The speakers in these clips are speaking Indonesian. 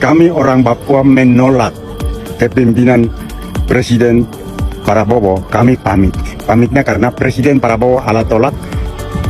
Kami orang Papua menolak kepemimpinan Presiden Prabowo. Kami pamit. Pamitnya karena Presiden Prabowo ala tolak.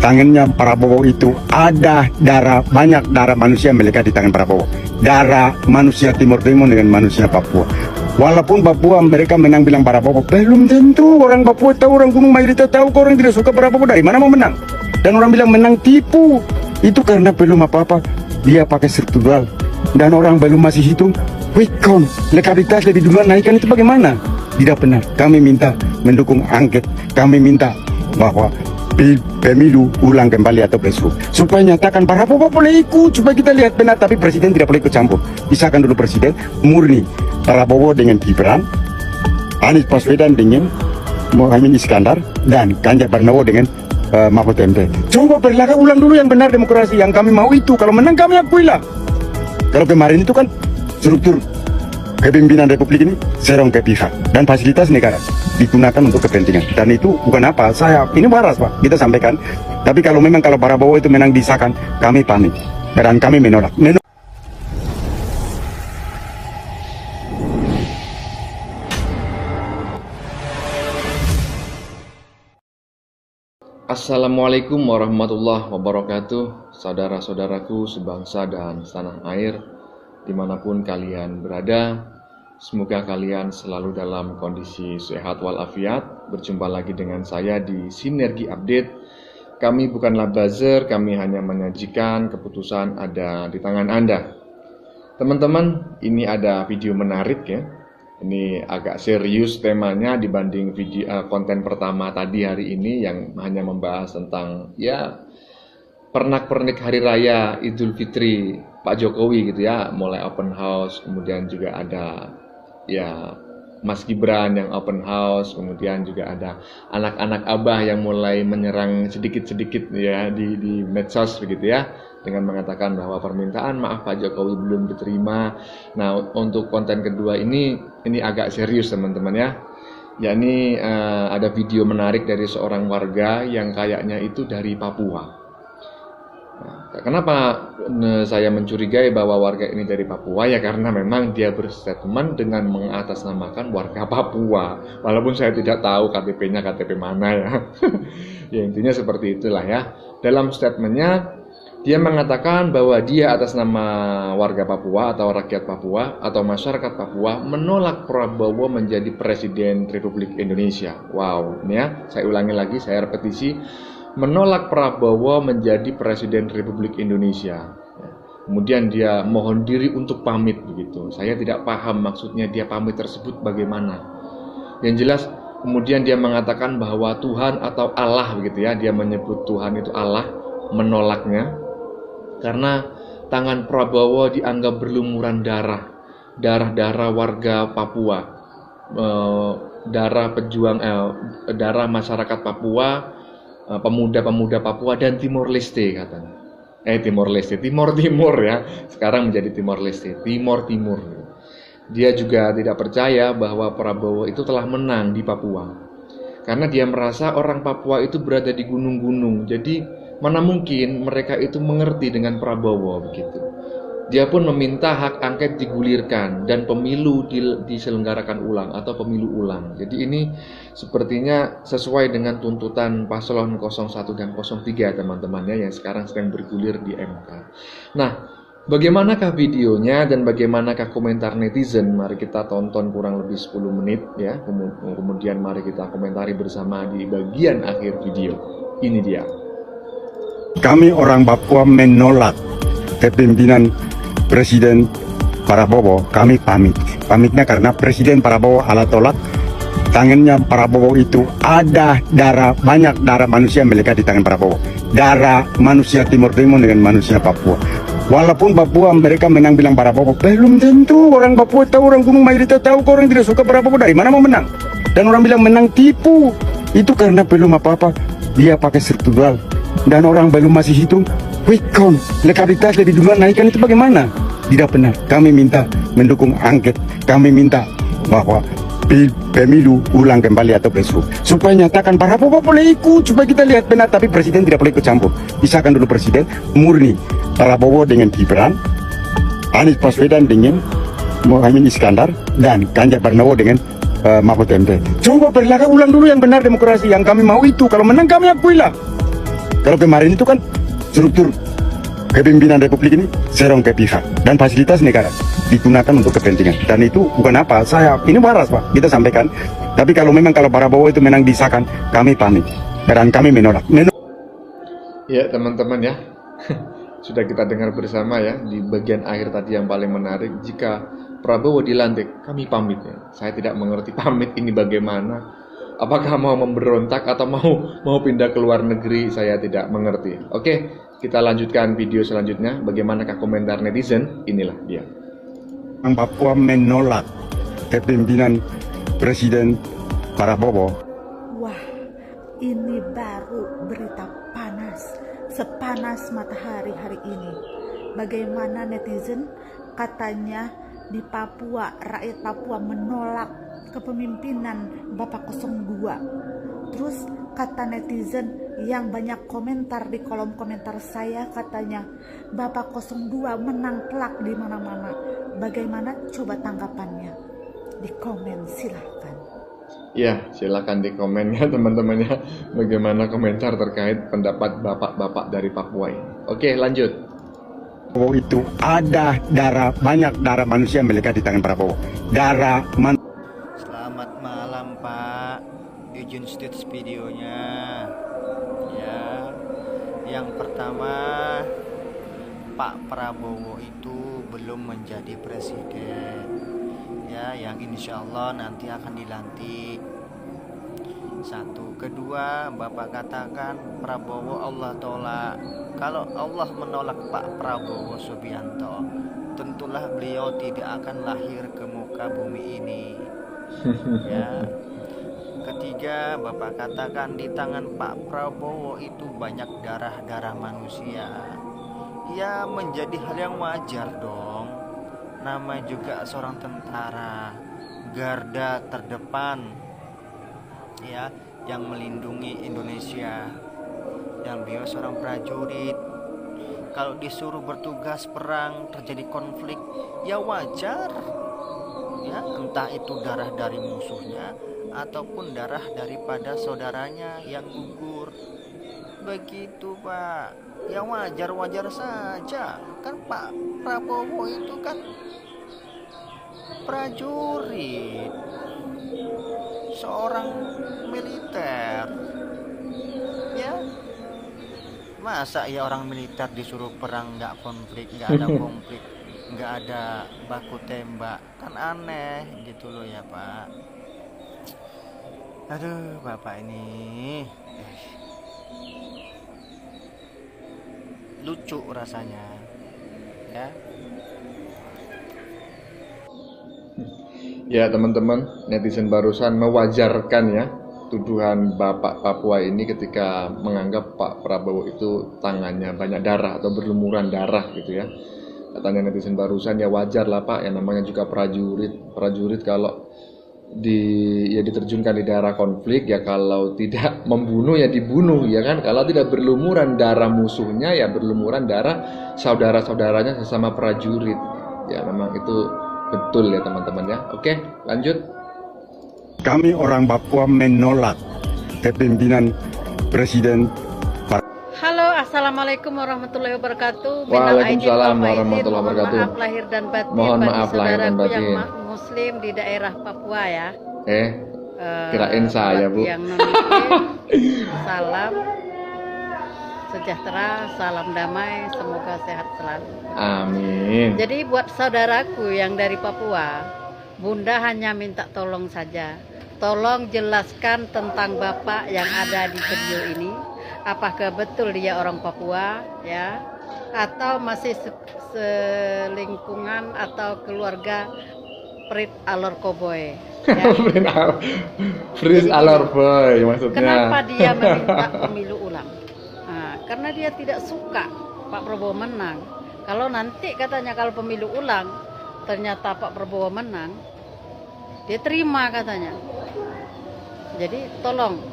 Tangannya Prabowo itu ada darah, banyak darah manusia melekat di tangan Prabowo. Darah manusia Timur Timur dengan manusia Papua. Walaupun Papua mereka menang bilang Prabowo, belum tentu orang Papua tahu, orang Gunung mayoritas tahu, kok orang tidak suka Prabowo, dari mana mau menang? Dan orang bilang menang tipu. Itu karena belum apa-apa, dia pakai struktural. Dan orang belum masih hitung quick count, elektabilitas lebih duluan naikkan, itu bagaimana? Tidak benar. Kami minta mendukung angket. Kami minta bahwa pemilu ulang kembali atau besok, supaya nyatakan Prabowo boleh ikut, supaya kita lihat benar, tapi presiden tidak boleh ikut campur. Pisahkan dulu presiden, murni Prabowo dengan Gibran, Anies Baswedan dengan Muhaimin Iskandar, dan Ganjar Pranowo dengan Mahfud MD. Coba berlaga ulang dulu yang benar demokrasi, yang kami mau itu. Kalau menang kami akuilah. Kalau kemarin itu kan struktur kepemimpinan Republik ini serong ke pihak dan fasilitas negara digunakan untuk kepentingan, dan itu bukan apa, saya ini waras Pak, kita sampaikan. Tapi kalau memang kalau Prabowo itu menang disahkan, kami pamit dan kami menolak. Assalamualaikum warahmatullahi wabarakatuh. Saudara-saudaraku sebangsa dan setanah air, dimanapun kalian berada, semoga kalian selalu dalam kondisi sehat walafiat. Berjumpa lagi dengan saya di Sinergi Update. Kami bukanlah buzzer, kami hanya menyajikan keputusan ada di tangan Anda. Teman-teman, ini ada video menarik ya. Ini agak serius temanya dibanding video konten pertama tadi hari ini yang hanya membahas tentang ya pernak-pernik hari raya Idul Fitri Pak Jokowi gitu ya, mulai open house, kemudian juga ada ya Mas Gibran yang open house, kemudian juga ada anak-anak abah yang mulai menyerang sedikit-sedikit ya di medsos begitu ya, dengan mengatakan bahwa permintaan maaf Pak Jokowi belum diterima. Nah, untuk konten kedua ini agak serius teman-teman ya. Yakni ada video menarik dari seorang warga yang kayaknya itu dari Papua. Nah, kenapa saya mencurigai bahwa warga ini dari Papua? Ya karena memang dia berstatement dengan mengatasnamakan warga Papua. Walaupun saya tidak tahu KTP-nya KTP mana ya. Ya intinya seperti itulah ya. Dalam statementnya dia mengatakan bahwa dia atas nama warga Papua atau rakyat Papua atau masyarakat Papua menolak Prabowo menjadi Presiden Republik Indonesia. Wow, ini ya, saya ulangi lagi, saya repetisi. Menolak Prabowo menjadi Presiden Republik Indonesia. Kemudian dia mohon diri untuk pamit begitu. Saya tidak paham maksudnya dia pamit tersebut bagaimana. Yang jelas kemudian dia mengatakan bahwa Tuhan atau Allah begitu ya. Dia menyebut Tuhan itu Allah, menolaknya karena tangan Prabowo dianggap berlumuran darah warga Papua, darah pejuang, darah masyarakat Papua, pemuda-pemuda Papua dan Timor Leste katanya. Timor Timur ya. Sekarang menjadi Timor Leste, Timor Timur. Dia juga tidak percaya bahwa Prabowo itu telah menang di Papua. Karena dia merasa orang Papua itu berada di gunung-gunung. Jadi mana mungkin mereka itu mengerti dengan Prabowo begitu. Dia pun meminta hak angket digulirkan dan pemilu diselenggarakan ulang atau pemilu ulang. Jadi ini sepertinya sesuai dengan tuntutan paslon 01 dan 03 teman-teman ya, yang sekarang sedang bergulir di MK. Nah, bagaimanakah videonya dan bagaimanakah komentar netizen? Mari kita tonton kurang lebih 10 menit ya. Kemudian mari kita komentari bersama di bagian akhir video. Ini dia. Kami orang Papua menolak kepemimpinan Presiden Prabowo. Kami pamit. Pamitnya karena Presiden Prabowo ala tolak. Tangannya Prabowo itu ada darah, banyak darah manusia melekat di tangan Prabowo. Darah manusia Timur Timur dengan manusia Papua. Walaupun Papua mereka menang bilang Prabowo, belum tentu orang Papua tahu, orang Gunung mayoritas tahu, kok orang tidak suka Prabowo, dari mana mau menang? Dan orang bilang menang tipu. Itu karena belum apa-apa, dia pakai struktural. Dan orang belum masih hitung quick count, elektabilitas lebih duluan naikkan, itu bagaimana? Tidak benar. Kami minta mendukung angket. Kami minta bahwa pemilu ulang kembali atau besok, supaya nyatakan Prabowo boleh ikut, supaya kita lihat benar, tapi presiden tidak boleh ikut campur. Pisahkan dulu presiden, murni Prabowo dengan Gibran, Anies Baswedan dengan Muhaimin Iskandar dan Ganjar Pranowo dengan Mahfud MD. Coba perlakukan ulang dulu yang benar demokrasi yang kami mau itu. Kalau menang kami akuilah. Kalau kemarin itu kan struktur kepemimpinan Republik ini serong ke pihak dan fasilitas negara digunakan untuk kepentingan, dan itu bukan apa saya ini waras Pak kita sampaikan. Tapi kalau memang kalau Prabowo itu menang disahkan, kami pamit dan kami menolak. Ya teman-teman ya, sudah kita dengar bersama ya di bagian akhir tadi yang paling menarik. Jika Prabowo dilantik, kami pamit ya. Saya tidak mengerti pamit ini bagaimana. Apakah mau memberontak atau mau pindah ke luar negeri? Saya tidak mengerti. Oke, kita lanjutkan video selanjutnya. Bagaimanakah komentar netizen? Inilah dia. Orang Papua menolak kepemimpinan Presiden Prabowo. Wah, ini baru berita panas, sepanas matahari hari ini. Bagaimana netizen katanya di Papua, rakyat Papua menolak kepemimpinan Bapak 02. Terus kata netizen yang banyak komentar di kolom komentar saya katanya Bapak 02 menang telak di mana-mana. Bagaimana coba tanggapannya? Di komen silahkan. Ya, silakan di komen ya teman-teman ya. Bagaimana komentar terkait pendapat bapak-bapak dari Papua ini. Oke, lanjut. Prabowo itu ada banyak darah manusia yang melekat di tangan Prabowo. Selamat malam Pak, izin stage videonya. Ya, yang pertama Pak Prabowo itu belum menjadi presiden. Ya, yang insya Allah nanti akan dilantik. Satu, kedua, Bapak katakan Prabowo Allah tolak. Kalau Allah menolak Pak Prabowo Subianto, tentulah beliau tidak akan lahir ke muka bumi ini. Ya. Ketiga, Bapak katakan di tangan Pak Prabowo itu banyak darah-darah manusia. Ya, menjadi hal yang wajar dong. Nama juga seorang tentara, garda terdepan, ya, yang melindungi Indonesia. Dan beliau seorang prajurit. Kalau disuruh bertugas perang, terjadi konflik, ya wajar. Ya, entah itu darah dari musuhnya ataupun darah daripada saudaranya yang gugur. Begitu Pak. Ya wajar-wajar saja. Kan Pak Prabowo itu kan prajurit, seorang militer. Ya, masa ya orang militer disuruh perang nggak konflik, nggak ada konflik, nggak ada baku tembak, kan aneh gitu loh ya Pak. Aduh Bapak ini lucu rasanya ya. Ya teman-teman, netizen barusan mewajarkan ya tuduhan Bapak Papua ini ketika menganggap Pak Prabowo itu tangannya banyak darah atau berlumuran darah gitu ya. Katanya netizen barusan, ya wajar lah Pak, yang namanya juga prajurit kalau diterjunkan di daerah konflik, ya kalau tidak membunuh ya dibunuh ya kan. Kalau tidak berlumuran darah musuhnya ya berlumuran darah saudara-saudaranya sesama prajurit. Ya memang itu betul ya teman-teman ya. Oke, lanjut. Kami orang Papua menolak kepemimpinan Presiden. Halo, assalamualaikum warahmatullahi wabarakatuh. Waalaikumsalam warahmatullahi wabarakatuh. Mohon maaf lahir dan batin. Mohon bagi maaf lahir dan saudaraku batin. yang Muslim di daerah Papua ya. Kirain saya Bu. Yang non-Muslim, salam sejahtera, salam damai, semoga sehat selalu. Amin. Jadi buat saudaraku yang dari Papua, Bunda hanya minta tolong saja. Tolong jelaskan tentang Bapak yang ada di video ini. Apakah betul dia orang Papua ya, atau masih selingkungan atau keluarga Prit Alor Koboy ya. Prit Alor Boy maksudnya. Kenapa dia meminta pemilu ulang? Nah, karena dia tidak suka Pak Prabowo menang. Kalau nanti katanya kalau pemilu ulang ternyata Pak Prabowo menang, dia terima katanya. Jadi tolong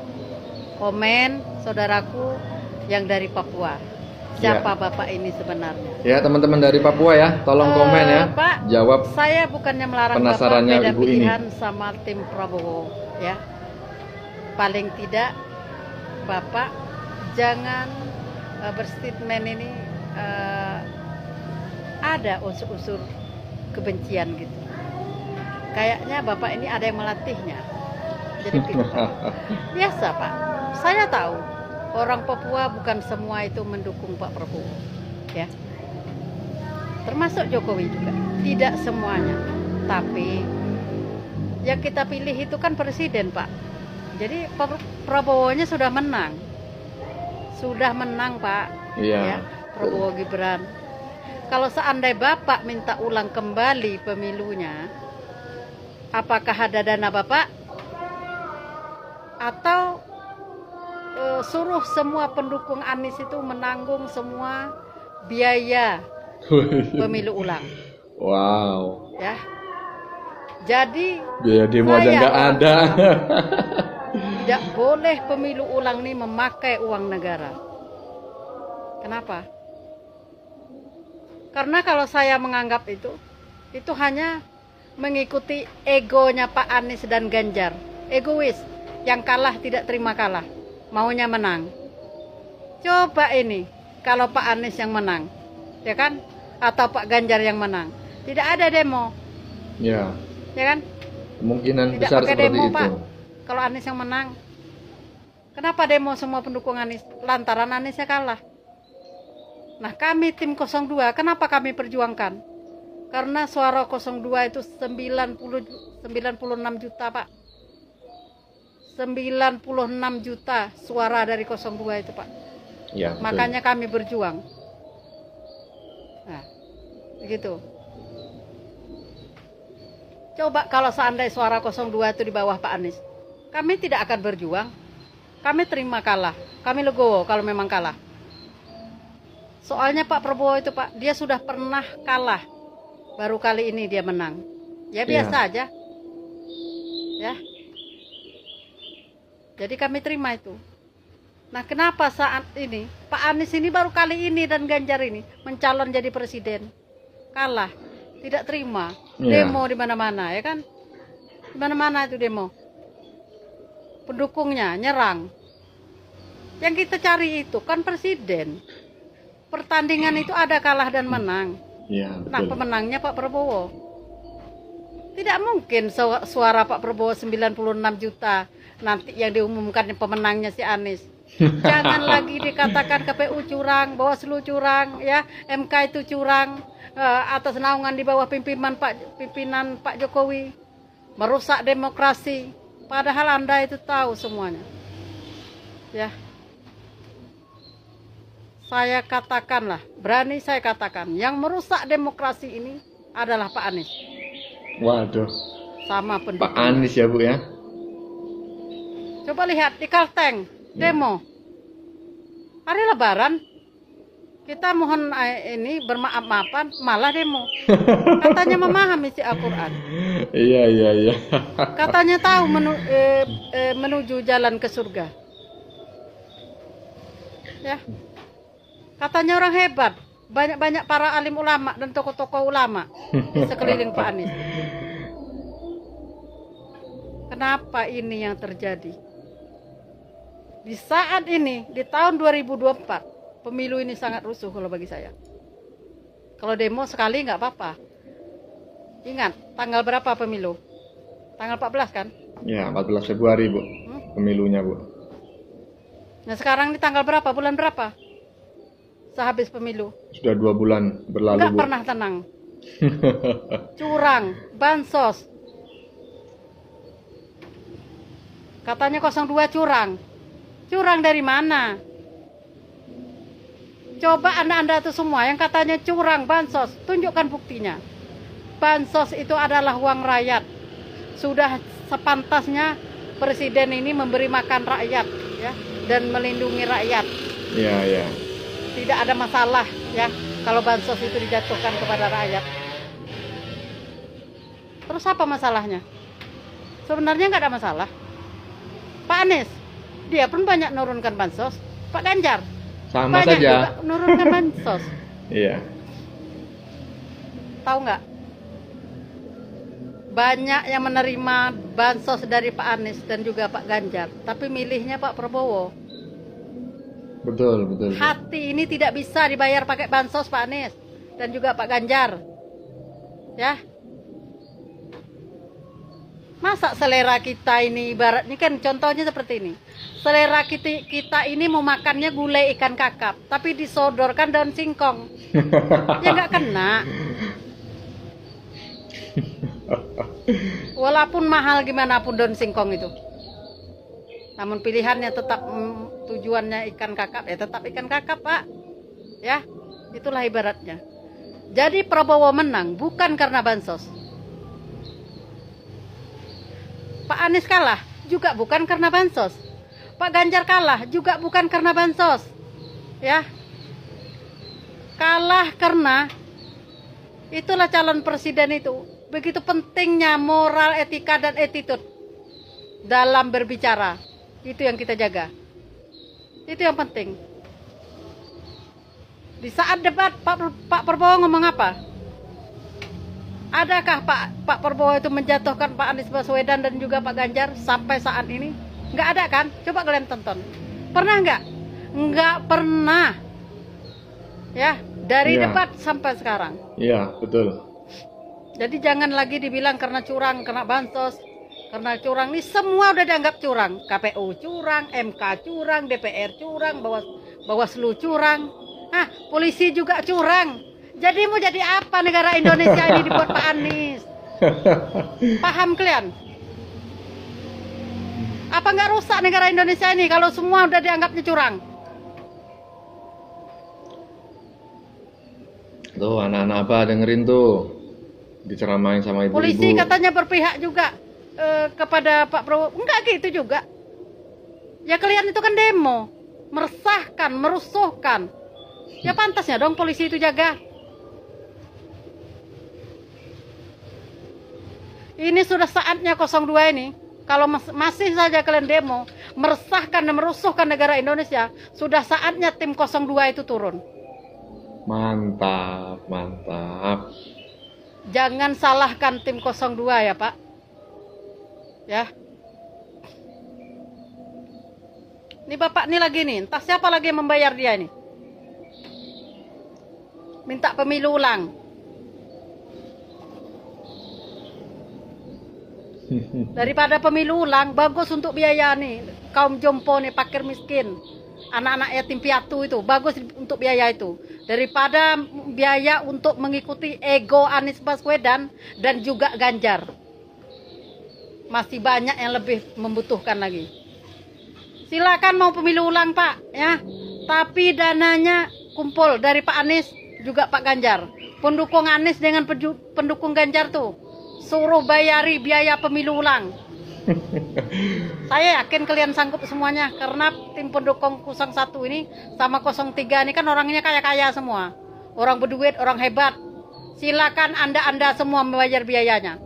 komen saudaraku yang dari Papua. siapa Bapak ini sebenarnya. Ya, teman-teman dari Papua ya, tolong komen ya. Pak, Jawab. saya bukannya melarang Bapak Penasarannya beda Ibu ini. pilihan sama tim Prabowo, ya. Paling tidak Bapak jangan berstatement ini ada unsur-unsur kebencian gitu. Kayaknya Bapak ini ada yang melatihnya. Jadi pintar. Biasa Pak, saya tahu orang Papua bukan semua itu mendukung Pak Prabowo, ya. Termasuk Jokowi juga, tidak semuanya. Tapi yang kita pilih itu kan presiden Pak. Jadi Prabowo-nya sudah menang Pak. Iya. Ya, Prabowo Gibran. Kalau seandai Bapak minta ulang kembali pemilunya, apakah ada dana Bapak? Atau suruh semua pendukung Anies itu menanggung semua biaya pemilu ulang? Wow. Ya. Jadi Biaya demo aja nggak ada. tidak boleh pemilu ulang ini memakai uang negara. Kenapa? Karena kalau saya menganggap itu hanya mengikuti egonya Pak Anies dan Ganjar. Egois, yang kalah tidak terima kalah, maunya menang. Coba ini, kalau Pak Anies yang menang, ya kan? Atau Pak Ganjar yang menang, tidak ada demo, Ya, ya kan? kemungkinan Tidak besar pakai seperti demo itu. Pak. Kalau Anies yang menang, kenapa demo semua pendukung Anies? Lantaran Aniesnya kalah. Nah kami tim 02, kenapa kami perjuangkan? Karena suara 02 itu 96 juta Pak. 96 juta suara dari 02 itu Pak. Ya, betul. Makanya kami berjuang. Nah, begitu. Coba kalau seandainya suara 02 itu di bawah Pak Anies, kami tidak akan berjuang. Kami terima kalah. Kami legowo kalau memang kalah. Soalnya Pak Prabowo itu Pak, dia sudah pernah kalah. Baru kali ini dia menang. Ya biasa aja. Ya. Jadi kami terima itu. Nah kenapa saat ini Pak Anies ini baru kali ini dan Ganjar ini mencalon jadi presiden, kalah, tidak terima, demo di mana-mana, ya kan? Di mana-mana itu demo. Pendukungnya nyerang. Yang kita cari itu kan presiden. Pertandingan itu ada kalah dan menang. Ya, Nah betul. pemenangnya Pak Prabowo. Tidak mungkin suara Pak Prabowo 96 juta nanti yang diumumkan pemenangnya si Anies. Jangan lagi dikatakan KPU curang, Bawaslu curang, ya MK itu curang, atas naungan di bawah pimpinan Pak Jokowi, merusak demokrasi. Padahal Anda itu tahu semuanya. Ya. Saya katakanlah, berani saya katakan, yang merusak demokrasi ini adalah Pak Anies. Waduh. Sama pendukung. Pak Anies ya Bu ya. Coba lihat di Kalteng, demo. Hari Lebaran, kita mohon ini bermaaf-maafan, malah demo. Katanya memahami si Al-Quran. Iya. Katanya tahu menuju jalan ke surga. Ya. Katanya orang hebat. Banyak-banyak para alim ulama dan tokoh-tokoh ulama di sekeliling Pak Anies. Kenapa ini yang terjadi? Di saat ini, di tahun 2024, pemilu ini sangat rusuh kalau bagi saya. Kalau demo sekali nggak apa-apa. Ingat, tanggal berapa pemilu? Tanggal 14 kan? Ya, 14 Februari Bu. Pemilunya Bu. Nah sekarang ini tanggal berapa? Bulan berapa? Sehabis pemilu. Sudah 2 bulan berlalu Nggak Bu. pernah tenang. Curang, bansos. Katanya 02 curang. Curang dari mana? Coba anda itu semua yang katanya curang bansos, tunjukkan buktinya. Bansos itu adalah uang rakyat. Sudah sepantasnya presiden ini memberi makan rakyat, ya, dan melindungi rakyat. Iya. Tidak ada masalah, ya, kalau bansos itu dijatuhkan kepada rakyat. Terus apa masalahnya? Sebenarnya nggak ada masalah. Pak Anies, dia pun banyak menurunkan bansos. Pak Ganjar, Sama Banyak saja. juga menurunkan bansos. Iya. Tahu nggak? Banyak yang menerima bansos dari Pak Anies dan juga Pak Ganjar, tapi milihnya Pak Prabowo. Betul, betul. Hati ini tidak bisa dibayar pakai bansos Pak Anies dan juga Pak Ganjar. Ya. Masa selera kita ini ibarat ini kan contohnya seperti ini. Selera kita ini mau makannya gulai ikan kakap, tapi disodorkan daun singkong. Ya nggak kena. Walaupun mahal gimana pun daun singkong itu. Namun pilihannya tetap tujuannya ikan kakap, ya tetap ikan kakap, Pak. Ya, itulah ibaratnya. Jadi Prabowo menang bukan karena bansos. Pak Anies kalah juga bukan karena bansos. Pak Ganjar kalah juga bukan karena bansos. Ya. Kalah karena itulah calon presiden itu. Begitu pentingnya moral, etika, dan attitude dalam berbicara. Itu yang kita jaga. Itu yang penting. Di saat debat, Pak Prabowo ngomong apa? Adakah Pak Prabowo itu menjatuhkan Pak Anies Baswedan dan juga Pak Ganjar sampai saat ini? Nggak ada kan? Coba kalian tonton. Pernah nggak? Nggak pernah. Ya, dari Iya. debat sampai sekarang. Iya, betul. Jadi jangan lagi dibilang karena curang, karena bansos, karena curang. Ini semua udah dianggap curang. KPU curang, MK curang, DPR curang, Bawaslu curang. Ah, polisi juga curang. Jadi mau jadi apa negara Indonesia ini dibuat Pak Anies? Paham kalian? Apa nggak rusak negara Indonesia ini kalau semua udah dianggapnya curang? Tuh, anak-anak apa dengerin tuh. Diceramain sama ibu-ibu. Polisi katanya berpihak juga kepada Pak Prabowo. Enggak gitu juga. Ya kalian itu kan demo, meresahkan, merusuhkan. Ya pantasnya dong polisi itu jaga. Ini sudah saatnya 02 ini. Kalau masih saja kalian demo, meresahkan dan merusuhkan negara Indonesia, sudah saatnya tim 02 itu turun. Mantap, mantap. Jangan salahkan tim 02 ya Pak. Ya. Ini Bapak ini lagi nih, entah siapa lagi yang membayar dia ini. Minta pemilu ulang. Daripada pemilu ulang, bagus untuk biaya nih. Kaum jompo nih, fakir miskin. Anak-anak yatim piatu itu, bagus untuk biaya itu. Daripada biaya untuk mengikuti ego Anies Baswedan dan juga Ganjar. Masih banyak yang lebih membutuhkan lagi. Silakan mau pemilu ulang Pak, ya. Tapi dananya kumpul dari Pak Anies juga Pak Ganjar. Pendukung Anies dengan pendukung Ganjar tuh suruh bayari biaya pemilu ulang. Saya yakin kalian sanggup semuanya karena tim pendukung 01 ini sama 03 ini kan orangnya kaya-kaya semua. Orang berduit, orang hebat. Silakan Anda semua membayar biayanya.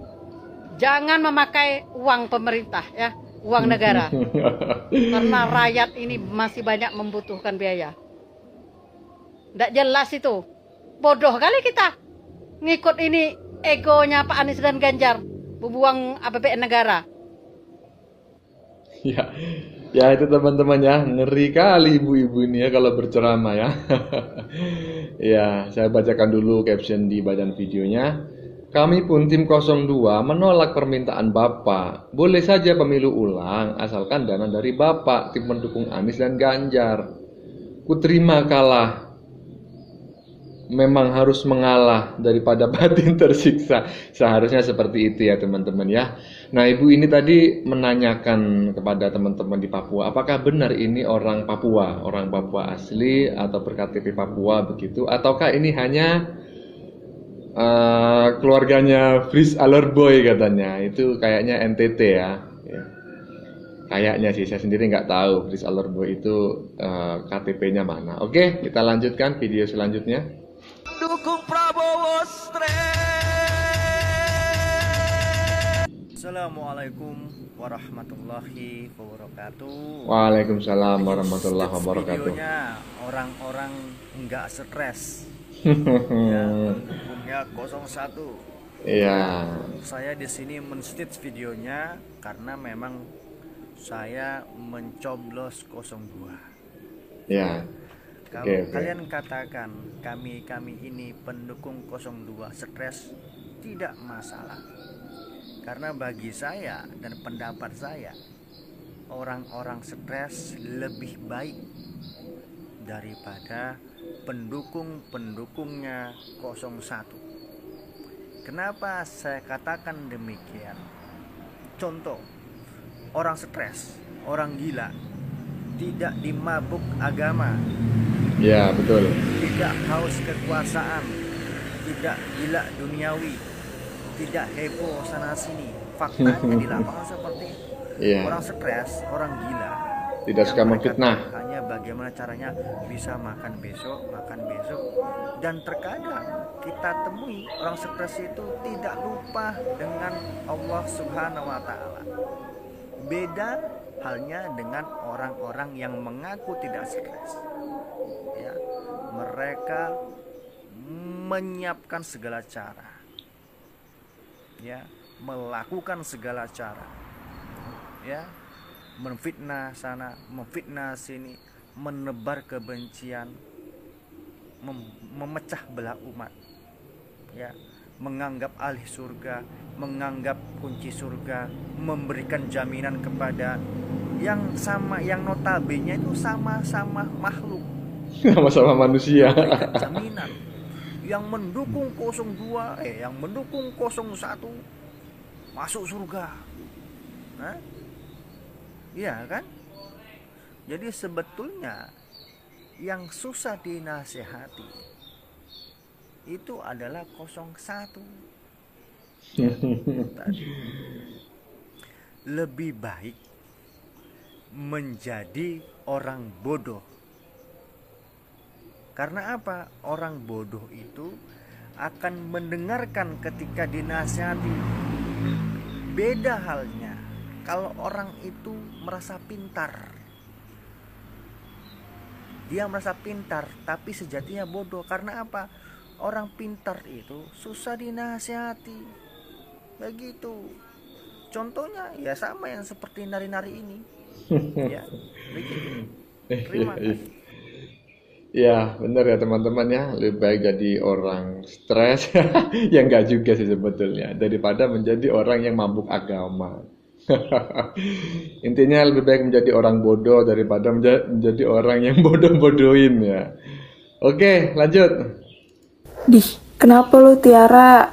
Jangan memakai uang pemerintah ya, uang negara. Karena rakyat ini masih banyak membutuhkan biaya. Nggak jelas itu. Bodoh kali kita ngikut ini egonya Pak Anies dan Ganjar, membuang APBN negara. Ya, ya itu teman-teman ya, ngeri kali ibu-ibu ini ya kalau berceramah ya. Ya, saya bacakan dulu caption di badan videonya. Kami pun tim 02 menolak permintaan Bapak. Boleh saja pemilu ulang, asalkan dana dari Bapak, tim pendukung Anies dan Ganjar. Kuterima kalah. Memang harus mengalah daripada batin tersiksa. Seharusnya seperti itu ya teman-teman ya. Nah ibu ini tadi menanyakan kepada teman-teman di Papua, apakah benar ini orang Papua asli atau berKTP Papua begitu, ataukah ini hanya keluarganya Fris Alerboy katanya. Itu kayaknya NTT ya. Kayaknya sih, saya sendiri nggak tahu Fris Alerboy itu KTP-nya mana. Oke, kita lanjutkan video selanjutnya. Dukung Prabowo straight. Assalamualaikum warahmatullahi wabarakatuh. Waalaikumsalam Bikin warahmatullahi tips wabarakatuh. videonya orang-orang nggak stres. Ya, pendukungnya 01. Iya. Saya di sini men-stitch videonya karena memang saya mencoblos 02. Ya. Kalau Oke. kalian katakan kami ini pendukung 02 stres, tidak masalah. Karena bagi saya dan pendapat saya, orang-orang stres lebih baik daripada pendukung-pendukungnya 01. Kenapa saya katakan demikian? Contoh, orang stres, orang gila, tidak dimabuk agama, Ya, betul. tidak haus kekuasaan, tidak gila duniawi, tidak heboh sana sini. Faktanya di lapangan seperti itu. Iya. Orang stres, orang gila, Tidak yang suka mereka memfitnah. tahu hanya bagaimana caranya bisa makan besok, dan terkadang kita temui orang stres itu tidak lupa dengan Allah Subhanahu wa Ta'ala. Beda halnya dengan orang-orang yang mengaku tidak stres. Ya, mereka menyiapkan segala cara, ya, melakukan segala cara, ya, menfitnah sana, menfitnah sini, menebar kebencian, memecah belah umat, ya, menganggap ahli surga, menganggap kunci surga, memberikan jaminan kepada yang notabene itu sama-sama makhluk, Sama-sama manusia. memberikan jaminan. Yang mendukung 02, yang mendukung 01 masuk surga. Nah, iya kan? Jadi sebetulnya yang susah dinasehati itu adalah 01 tadi. Lebih baik menjadi orang bodoh. Karena apa? Orang bodoh itu akan mendengarkan ketika dinasihati. Beda halnya kalau orang itu merasa pintar. Dia merasa pintar tapi sejatinya bodoh. Karena apa? Orang pintar itu susah dinasihati. Begitu. Contohnya ya sama yang seperti nari-nari ini. Ya, begitu. Terima kasih. Ya, benar ya teman-teman ya. Lebih baik jadi orang stres, ya enggak juga sih sebetulnya, daripada menjadi orang yang mabuk agama. Intinya lebih baik menjadi orang bodoh daripada menjadi orang yang bodoh-bodohin ya. Oke, lanjut. Dih, kenapa lu Tiara?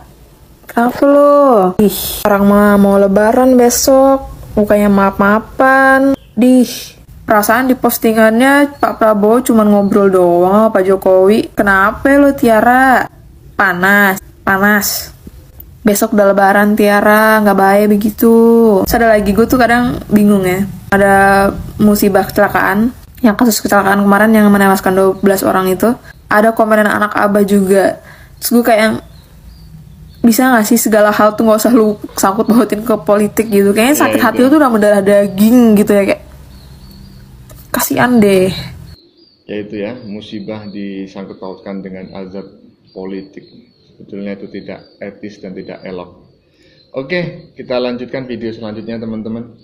Kenapa lu? Ih, orang mah mau lebaran besok, mukanya maaf-maafan. Dih, perasaan di postingannya Pak Prabowo cuma ngobrol doang sama Pak Jokowi. Kenapa lu Tiara? Panas. Besok udah lebaran Tiara, nggak baik begitu. Terus ada lagi, gue tuh kadang bingung ya. Ada musibah kecelakaan, yang kasus kecelakaan kemarin yang menewaskan 12 orang itu. Ada komen anak abah juga. Terus gue kayak yang, bisa gak sih segala hal tuh gak usah lu sangkut pautin ke politik gitu. Kayaknya sakit Ya, hati itu. lu tuh udah mendarah daging gitu ya. Kayak kasihan deh. Yaitu ya, musibah disangkut pautkan dengan azab politik. Sebetulnya itu tidak etis dan tidak elok. Oke, kita lanjutkan video selanjutnya teman-teman.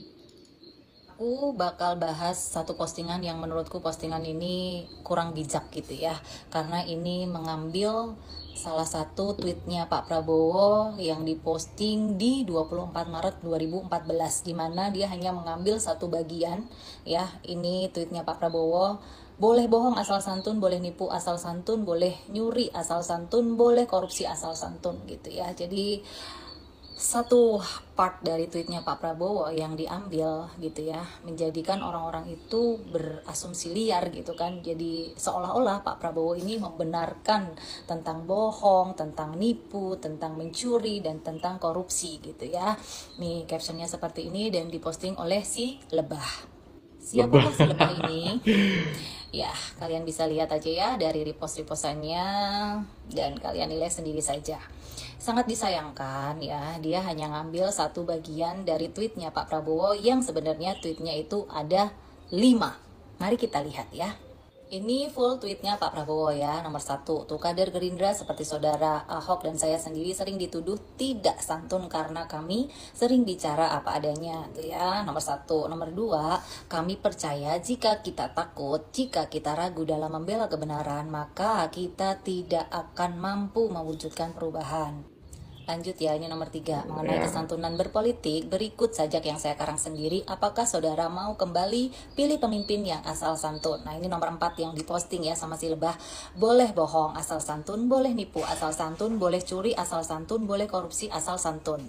Aku bakal bahas satu postingan yang menurutku postingan ini kurang bijak gitu ya. Karena ini mengambil salah satu tweetnya Pak Prabowo yang diposting di 24 Maret 2014, di mana dia hanya mengambil satu bagian ya. Ini tweetnya Pak Prabowo. Boleh bohong asal santun, boleh nipu asal santun, boleh nyuri asal santun, boleh korupsi asal santun gitu ya. Jadi satu part dari tweetnya Pak Prabowo yang diambil gitu ya, menjadikan orang-orang itu berasumsi liar gitu kan. Jadi seolah-olah Pak Prabowo ini membenarkan tentang bohong, tentang nipu, tentang mencuri, dan tentang korupsi gitu ya. Nih captionnya seperti ini dan diposting oleh si Lebah. Siapakah si Lebah ini? Ya, kalian bisa lihat aja ya dari repost-repostannya dan kalian nilai sendiri saja. Sangat disayangkan ya, dia hanya ngambil satu bagian dari tweetnya Pak Prabowo yang sebenarnya tweetnya itu ada 5. Mari kita lihat ya. Ini full tweetnya Pak Prabowo ya, nomor 1. Tuh, kader Gerindra seperti saudara Ahok dan saya sendiri sering dituduh tidak santun karena kami sering bicara apa adanya. Tuh ya, nomor 1. Nomor 2, kami percaya jika kita takut, jika kita ragu dalam membela kebenaran, maka kita tidak akan mampu mewujudkan perubahan. Lanjut ya, ini nomor 3, mengenai kesantunan berpolitik. Berikut sajak yang saya karang sendiri. Apakah saudara mau kembali pilih pemimpin yang asal santun? Nah, ini nomor 4 yang diposting ya sama si Lebah. Boleh bohong asal santun, boleh nipu asal santun, boleh curi asal santun, boleh korupsi asal santun.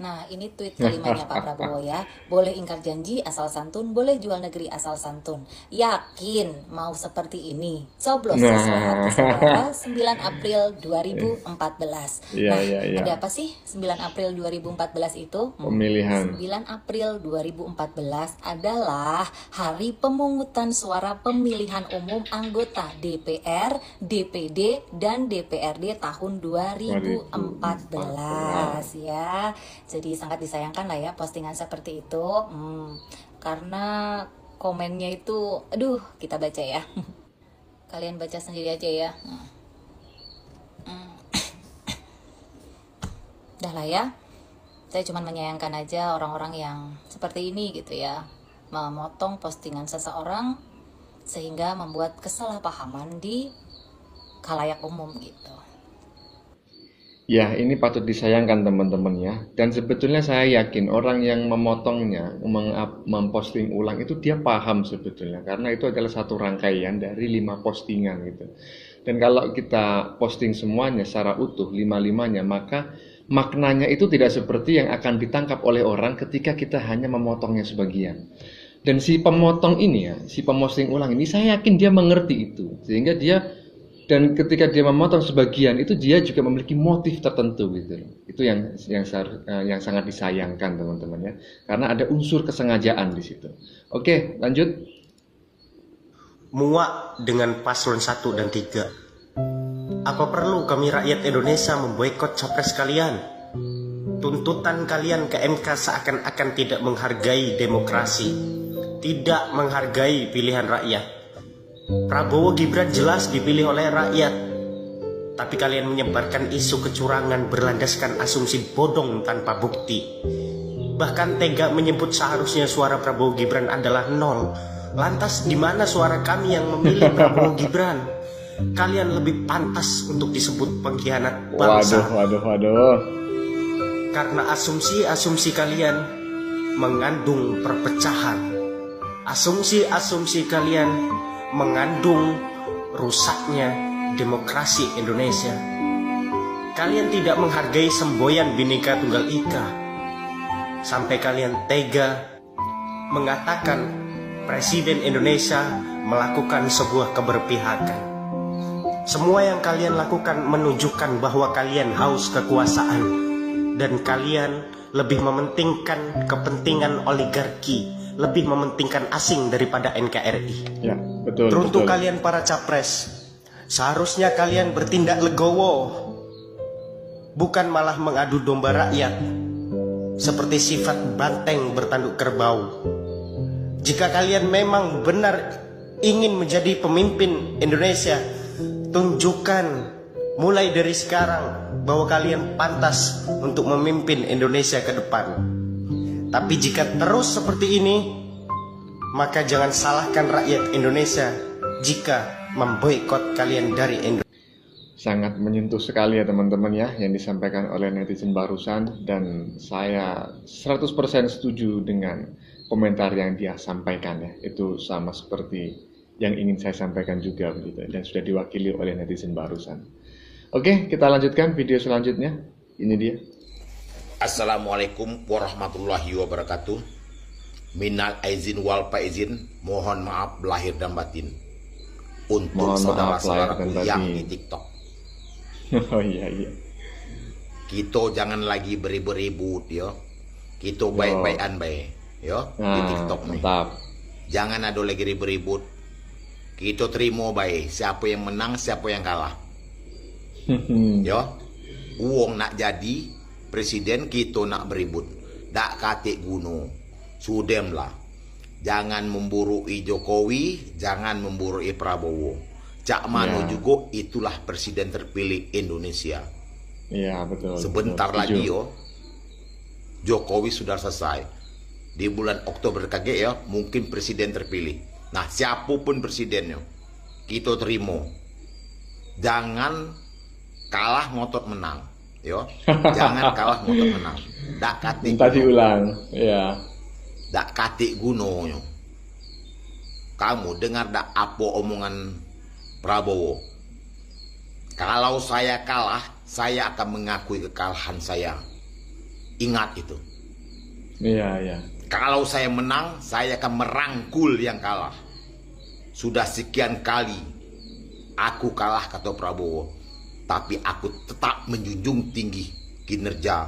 Nah, ini tweet kelimanya Pak Prabowo ya. Boleh ingkar janji asal santun, boleh jual negeri asal santun. Yakin mau seperti ini? Coblos sesuai hati saudara 9 April 2014. Ada apa sih 9 April 2014 itu? Pemilihan. 9 April 2014 adalah hari pemungutan suara pemilihan umum anggota DPR, DPD, dan DPRD tahun 2014 ya. Jadi sangat disayangkan lah ya postingan seperti itu, karena komennya itu, aduh, kita baca ya. Kalian baca sendiri aja ya. Dah lah ya, saya cuma menyayangkan aja orang-orang yang seperti ini gitu ya, memotong postingan seseorang sehingga membuat kesalahpahaman di khalayak umum gitu. Ya, ini patut disayangkan teman-teman ya. Dan sebetulnya saya yakin orang yang memotongnya, memposting ulang itu dia paham sebetulnya. Karena itu adalah satu rangkaian dari 5 postingan gitu. Dan kalau kita posting semuanya secara utuh, 5-5-nya, maka maknanya itu tidak seperti yang akan ditangkap oleh orang ketika kita hanya memotongnya sebagian. Dan si pemotong ini ya, si peposting ulang ini, saya yakin dia mengerti itu. Sehingga dia, dan ketika dia memotong sebagian itu dia juga memiliki motif tertentu gitu loh. Itu yang sangat disayangkan teman-teman ya. Karena ada unsur kesengajaan di situ. Oke, lanjut. Muak dengan paslon 1 dan 3. Apa perlu kami rakyat Indonesia memboikot capres kalian? Tuntutan kalian ke MK seakan-akan tidak menghargai demokrasi, tidak menghargai pilihan rakyat. Prabowo Gibran jelas dipilih oleh rakyat, tapi kalian menyebarkan isu kecurangan berlandaskan asumsi bodong tanpa bukti. Bahkan tega menyebut seharusnya suara Prabowo Gibran adalah 0. Lantas di mana suara kami yang memilih Prabowo Gibran? Kalian lebih pantas untuk disebut pengkhianat bangsa. Waduh. Karena asumsi-asumsi kalian mengandung perpecahan. Asumsi-asumsi kalian mengandung rusaknya demokrasi Indonesia. Kalian tidak menghargai semboyan Bhinneka Tunggal Ika. Sampai kalian tega mengatakan Presiden Indonesia melakukan sebuah keberpihakan. Semua yang kalian lakukan menunjukkan bahwa kalian haus kekuasaan dan kalian lebih mementingkan kepentingan oligarki, lebih mementingkan asing daripada NKRI. Ya, betul. Teruntuk kalian para capres, seharusnya kalian bertindak legowo, bukan malah mengadu domba rakyat seperti sifat banteng bertanduk kerbau. Jika kalian memang benar ingin menjadi pemimpin Indonesia, tunjukkan mulai dari sekarang bahwa kalian pantas untuk memimpin Indonesia ke depan. Tapi jika terus seperti ini, maka jangan salahkan rakyat Indonesia jika memboikot kalian dari Indonesia. Sangat menyentuh sekali ya teman-teman ya yang disampaikan oleh netizen barusan, dan saya 100% setuju dengan komentar yang dia sampaikan ya. Itu sama seperti yang ingin saya sampaikan juga begitu, dan sudah diwakili oleh netizen barusan. Oke, kita lanjutkan video selanjutnya. Ini dia. Assalamualaikum warahmatullahi wabarakatuh. Minal aizin wal faizin, mohon maaf lahir dan batin untuk saudara-saudaraku yang di TikTok. Oh iya. Kita jangan lagi beribut-ribut yo. Kita baik-baikan baik yo di TikTok nih. Mantap. Jangan ada lagi ribut-ribut. Kita terima baik siapa yang menang, siapa yang kalah. Yo. Uang nak jadi presiden, kita nak beribut. Dak katik guno. Sudemlah. Jangan memburui Jokowi, jangan memburui Prabowo. Cak mano juga itulah presiden terpilih Indonesia. Iya, betul. Sebentar betul. lagi yo, Jokowi sudah selesai. Di bulan Oktober kage ya, mungkin presiden terpilih. Nah, siapapun presidennya, kita terima. Jangan kalah ngotot menang, yo. Jangan kalah ngotot menang. Dak katik. Minta diulang, ya. Dak katik guno. Kamu dengar dak apa omongan Prabowo? Kalau saya kalah, saya akan mengakui kekalahan saya. Ingat itu. Iya, iya. Kalau saya menang, saya akan merangkul yang kalah. Sudah sekian kali aku kalah, kata Prabowo. Tapi aku tetap menjunjung tinggi kinerja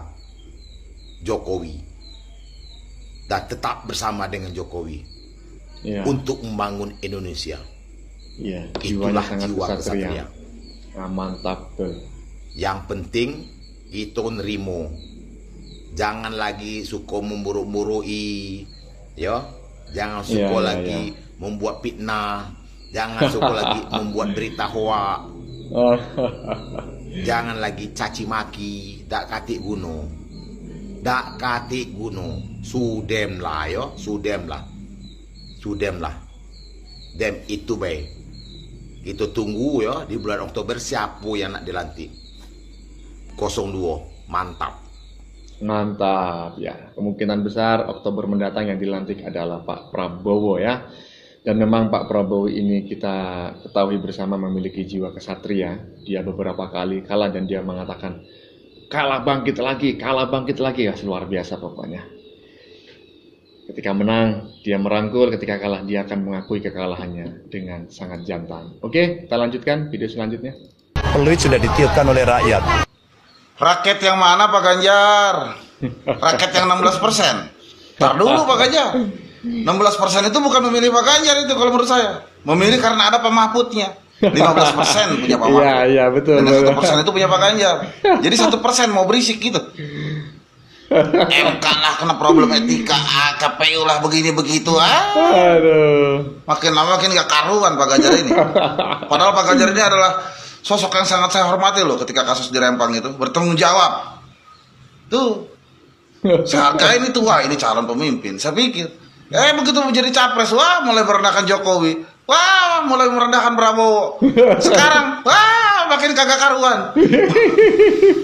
Jokowi. Dan tetap bersama dengan Jokowi. Iya. Untuk membangun Indonesia. Iya, Itulah sangat jiwa kesatria. kesatria. Nah, mantap tuh. Yang penting itu nerimo. Jangan lagi suka memburu-burui, ya. Jangan suka lagi membuat fitnah. Jangan suka lagi membuat berita hoak. Jangan lagi caci maki. Dak katik guno. Dak katik guno. Sudemlah, yo. Sudemlah. Dem itu baik. Kita tunggu ya di bulan Oktober siapa yang nak dilantik. 02. Mantap ya. Kemungkinan besar Oktober mendatang yang dilantik adalah Pak Prabowo ya. Dan memang Pak Prabowo ini kita ketahui bersama memiliki jiwa kesatria. Dia beberapa kali kalah dan dia mengatakan kalah bangkit lagi ya, luar biasa pokoknya. Ketika menang, dia merangkul. Ketika kalah, dia akan mengakui kekalahannya dengan sangat jantan. Oke, kita lanjutkan video selanjutnya. Peluit sudah ditiupkan oleh rakyat. Rakyat yang mana Pak Ganjar? Rakyat yang 16%. Tar dulu Pak Ganjar. 16% itu bukan memilih Pak Ganjar itu kalau menurut saya. Memilih karena ada Pak Mahfudnya. 15% punya Pak Mahfud. Iya, betul. Dan 1% itu punya Pak Ganjar. Jadi 1% mau berisik gitu. MK lah kena problem etika, KPU lah begini begitu. Aduh. Makin lama makin gak karuan Pak Ganjar ini. Padahal Pak Ganjar ini adalah sosok yang sangat saya hormati loh ketika kasus di Rempang itu. Bertanggung jawab. Tuh. Saya hargai ini tuh, wah ini calon pemimpin. Saya pikir, begitu menjadi capres, wah mulai merendahkan Jokowi. Wah mulai merendahkan Prabowo. Sekarang, wah makin kagak karuan.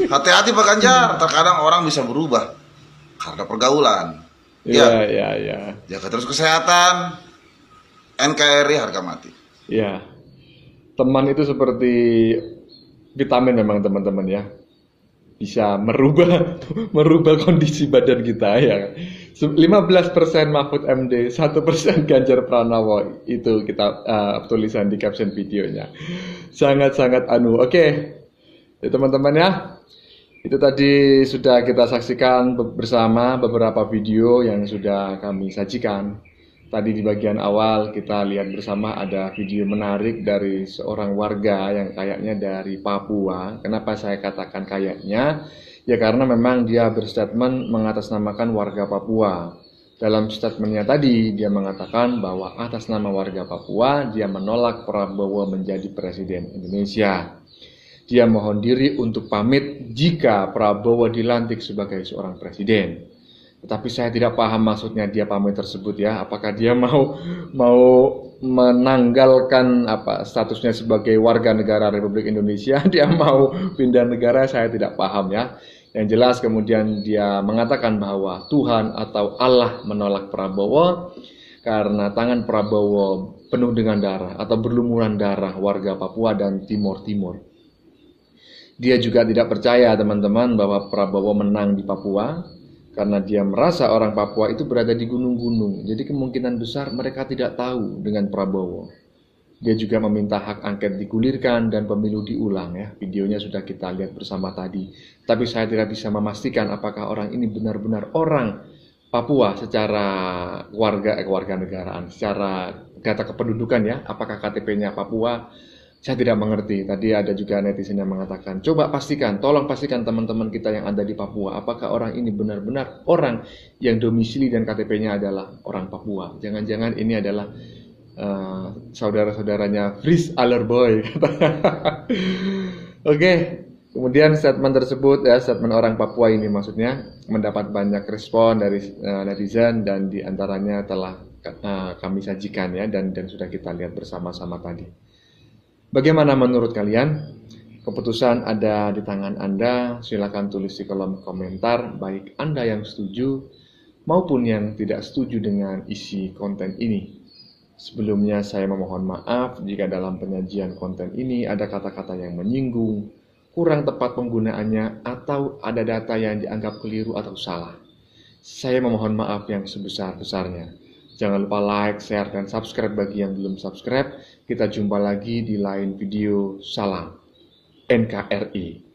Hati-hati Pak Ganjar, terkadang orang bisa berubah karena pergaulan. Iya. Jaga terus kesehatan. NKRI harga mati. Iya. Teman itu seperti vitamin memang teman-teman ya. Bisa merubah kondisi badan kita ya. 15% Mahfud MD, 1% Ganjar Pranowo. Itu kita tulisan di caption videonya. Sangat-sangat Oke. Ya teman-teman ya. Itu tadi sudah kita saksikan bersama beberapa video yang sudah kami sajikan. Tadi di bagian awal kita lihat bersama ada video menarik dari seorang warga yang kayaknya dari Papua. Kenapa saya katakan kayaknya? Ya karena memang dia berstatement mengatasnamakan warga Papua. Dalam statementnya tadi dia mengatakan bahwa atas nama warga Papua dia menolak Prabowo menjadi presiden Indonesia. Dia mohon diri untuk pamit jika Prabowo dilantik sebagai seorang presiden. Tetapi saya tidak paham maksudnya dia pamit tersebut ya. Apakah dia mau menanggalkan statusnya sebagai warga negara Republik Indonesia? Dia mau pindah negara? Saya tidak paham ya. Yang jelas kemudian dia mengatakan bahwa Tuhan atau Allah menolak Prabowo karena tangan Prabowo penuh dengan darah atau berlumuran darah warga Papua dan Timur Timur. Dia juga tidak percaya teman-teman bahwa Prabowo menang di Papua karena dia merasa orang Papua itu berada di gunung-gunung. Jadi kemungkinan besar mereka tidak tahu dengan Prabowo. Dia juga meminta hak angket digulirkan dan pemilu diulang ya. Videonya sudah kita lihat bersama tadi. Tapi saya tidak bisa memastikan apakah orang ini benar-benar orang Papua secara warga negaraan, secara data kependudukan ya. Apakah KTP-nya Papua Saya tidak mengerti. Tadi ada juga netizen yang mengatakan, coba pastikan, tolong pastikan teman-teman kita yang ada di Papua, apakah orang ini benar-benar orang yang domisili dan KTP-nya adalah orang Papua. Jangan-jangan ini adalah saudara-saudaranya Fris Alerboy. Oke, kemudian statement tersebut, ya, statement orang Papua ini maksudnya, mendapat banyak respon dari netizen dan diantaranya telah kami sajikan ya, dan sudah kita lihat bersama-sama tadi. Bagaimana menurut kalian? Keputusan ada di tangan Anda. Silakan tulis di kolom komentar, baik Anda yang setuju maupun yang tidak setuju dengan isi konten ini. Sebelumnya saya memohon maaf jika dalam penyajian konten ini ada kata-kata yang menyinggung, kurang tepat penggunaannya, atau ada data yang dianggap keliru atau salah. Saya memohon maaf yang sebesar-besarnya. Jangan lupa like, share, dan subscribe bagi yang belum subscribe. Kita jumpa lagi di lain video. Salam NKRI.